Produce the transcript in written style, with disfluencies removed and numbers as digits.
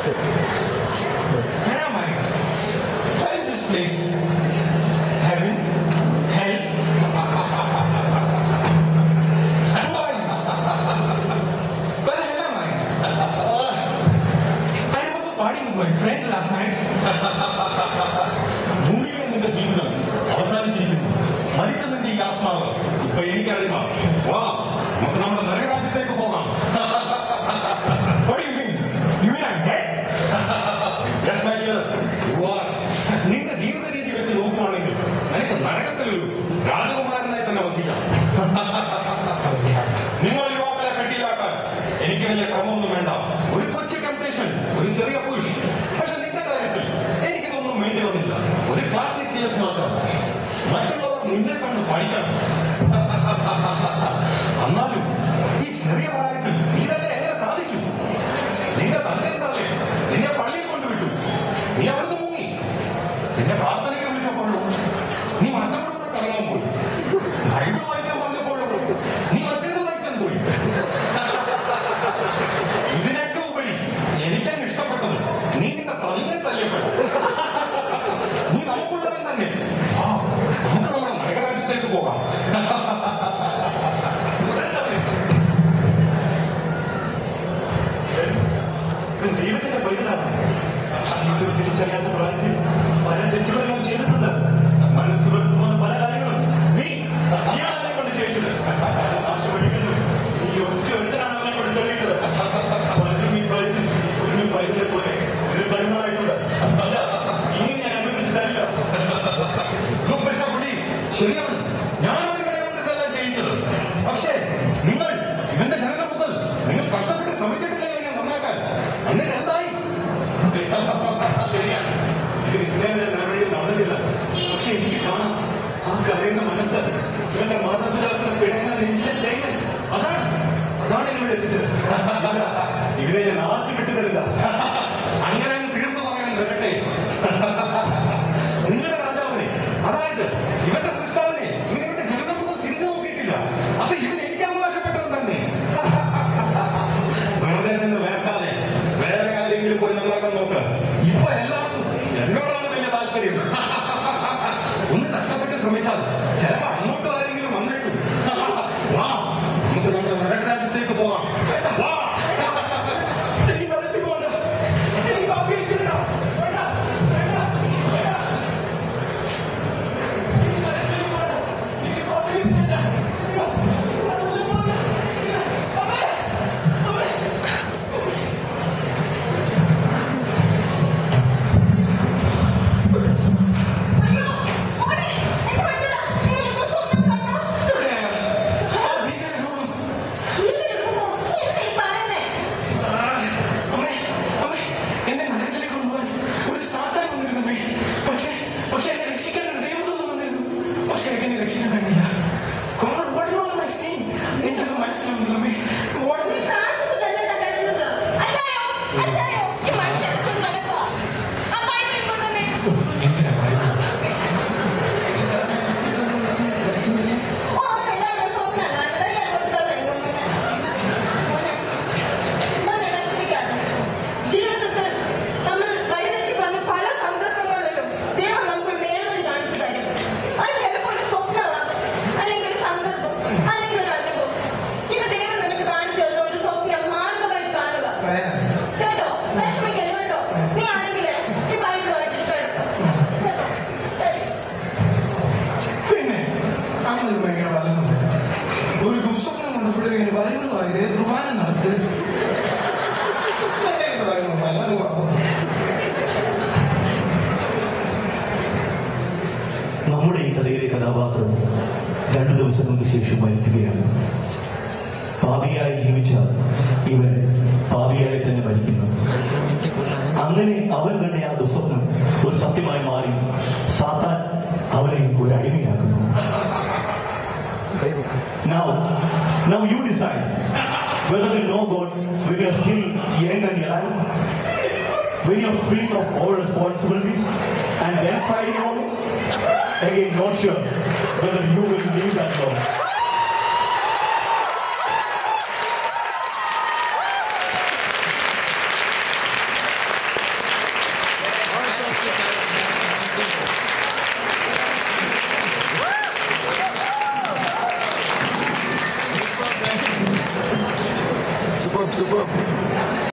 Where am I? Where is this place? Heaven? Hell? Who are you? Where the hell am I? I remember partying with my friends last night. ഭൂമിയിലെ നിന്റെ ജീവിതം അവസാനിച്ചിരിക്കുന്നു. മരിച്ച നിന്റെ ഈ ആത്മാവ് ഇപ്പൊ എനിക്കറിയാം. വാ, നമുക്ക് നമ്മുടെ നരകരാജ്യത്തേക്ക് പോകാം. What do you mean? You mean I'm dead? Yes, my dear, you are. നിന്റെ ജീവിത രീതി വെച്ച് നോക്കുകയാണെങ്കിൽ നിനക്ക് നരകത്തിലൊരു രാജകുമാരനായി തന്നെ വസിക്കാം. നിങ്ങൾ യുവാക്കളെ പെട്ടിയിലാക്കാൻ എനിക്ക് വലിയ ശ്രമമൊന്നും വേണ്ട. ഒരു കൊച്ചു ടെംപ്ടേഷൻ, ഒരു ചെറിയ പുഷ്. പക്ഷെ നിന്റെ കാര്യത്തിൽ എനിക്കിതൊന്നും വേണ്ടി വന്നില്ല. ഒരു ക്ലാസിക് കേസ് മാത്രം. മറ്റുള്ളവർ നിന്നെ കണ്ട് പഠിക്കണം. എന്നാലും ഈ ചെറിയ പ്രായത്തിൽ നീ തന്നെ എങ്ങനെ സാധിച്ചു? നിന്റെ തന്നെ എന്തല്ലേ നിന്നെ പള്ളിയിൽ കൊണ്ടുവിട്ടു. നീ അവിടുന്ന് മുങ്ങി. നിന്നെ പ്രാർത്ഥനയ്ക്ക് വിളിച്ചപ്പോഴോ നീ മറ്റവരുടെ കൂടെ കറങ്ങാൻ പോയി. ബൈബിൾ വായിക്കാൻ പറഞ്ഞപ്പോഴോ നീ മറ്റേത് വായിക്കാൻ പോയി. ഇതിനൊക്കെ ഉപരി എനിക്കങ്ങ് ഇഷ്ടപ്പെട്ടത് നീ നിന്റെ തന്നെ തല്ലിയപ്പെട്ടു. നീ നമുക്കുള്ളവൻ തന്നെ. ആ, നമുക്ക് നമ്മുടെ നരകരാജ്യത്തേക്ക് പോകാം. ദൈവത്തിന്റെ പൈതലാണ്. ജീവിതം തിരിച്ചറിയാത്ത പ്രായത്തിൽ പല തെറ്റുകളും ചെയ്തിട്ടുണ്ട്. മനസ്സ് വെറുത്തു പോകുന്ന പല കാര്യങ്ങളും നീയാളെ കൊണ്ട് ചെയ്യിച്ചത്. നാശമടിക്കുന്നു. നീ ഒറ്റ ഒരുത്തനാണ് അവനെ കൊണ്ട് തെളിയിട്ടത്. പലരും ഈ പ്രായത്തിൽ കുഞ്ഞു പൈതലെ പോലെ ഒരു തരുമായിട്ടുണ്ട്. അല്ല, ഇനി ഞാൻ അനുവദിച്ചു തരില്ല. ശരിയാണ്, ഞാനാണ് ഇവനെ കൊണ്ട് ഇതെല്ലാം ചെയ്യിച്ചത്. പക്ഷേ നിങ്ങൾ ഇവന്റെ ജനനം മുതൽ നിങ്ങൾ കഷ്ടപ്പെട്ട് ശ്രമിച്ചിട്ടില്ല ഇവനെ നന്നാക്കാൻ. എന്നിട്ട് എന്തായി? ശരിയാണ്, ഇത് ഇന്നലെ നടപടിയിൽ നടന്നിട്ടില്ല. പക്ഷെ എനിക്ക് കാണാം ആ കരയുന്ന മനസ്സ്. ഇവന്റെ മാതാപിതാക്കളുടെ പിടങ്ങുന്ന നെഞ്ചിലെ തേങ്ങൽ. അതാണ് ഇവിടെ എത്തിച്ചത്. ഇവരെ ഞാൻ ആർക്കും വിട്ടുതരില്ല. അങ്ങനെ അങ്ങ് തീർന്നു പറയാൻ വരട്ടെ. നിങ്ങളുടെ രാജാവിനെ, അതായത് ഇവന്റെ സൃഷ്ടാവിനെ ഇവന്റെ ജനനം മുതൽ തിരിഞ്ഞു നോക്കിയിട്ടില്ല. അപ്പൊ ഇവൻ എനിക്ക് അവകാശപ്പെട്ടവൻ തന്നെ. വെറുതെ നിന്ന് വേർക്കാതെ വേറെ കാര്യങ്ങളും പോയി നന്നാക്കാൻ നോക്ക്. ഇപ്പൊ എല്ലാവർക്കും എന്നോടാണ് വലിയ താല്പര്യം. ഒന്ന് കഷ്ടപ്പെട്ട് ശ്രമിച്ചാൽ ചിലപ്പോ അങ്ങോട്ടും ആരെങ്കിലും വന്നേക്കും. വാ, നമുക്ക് നമ്മുടെ നരകരാജ്യത്തേക്ക് പോകാം. വാ. നമ്മുടെ ഈ കഥയിലെ കഥാപാത്രം 2 ദിവസങ്ങൾക്ക് ശേഷം മരിക്കുകയാണ്. പാപിയായി ജീവിച്ച ഇവൻ പാപിയായി തന്നെ മരിക്കുന്നു. അങ്ങനെ അവൻ തന്നെ ആ ദുസ്വപ്നം ഒരു സത്യമായി മാറി സാത്താൻ അവനെ ഒരു അടിമയാക്കുന്നു. Now you decide whether to know God when you are still young and alive, when you are free of all responsibilities, and then fighting on it. Again, not sure whether you will leave that God. Superb.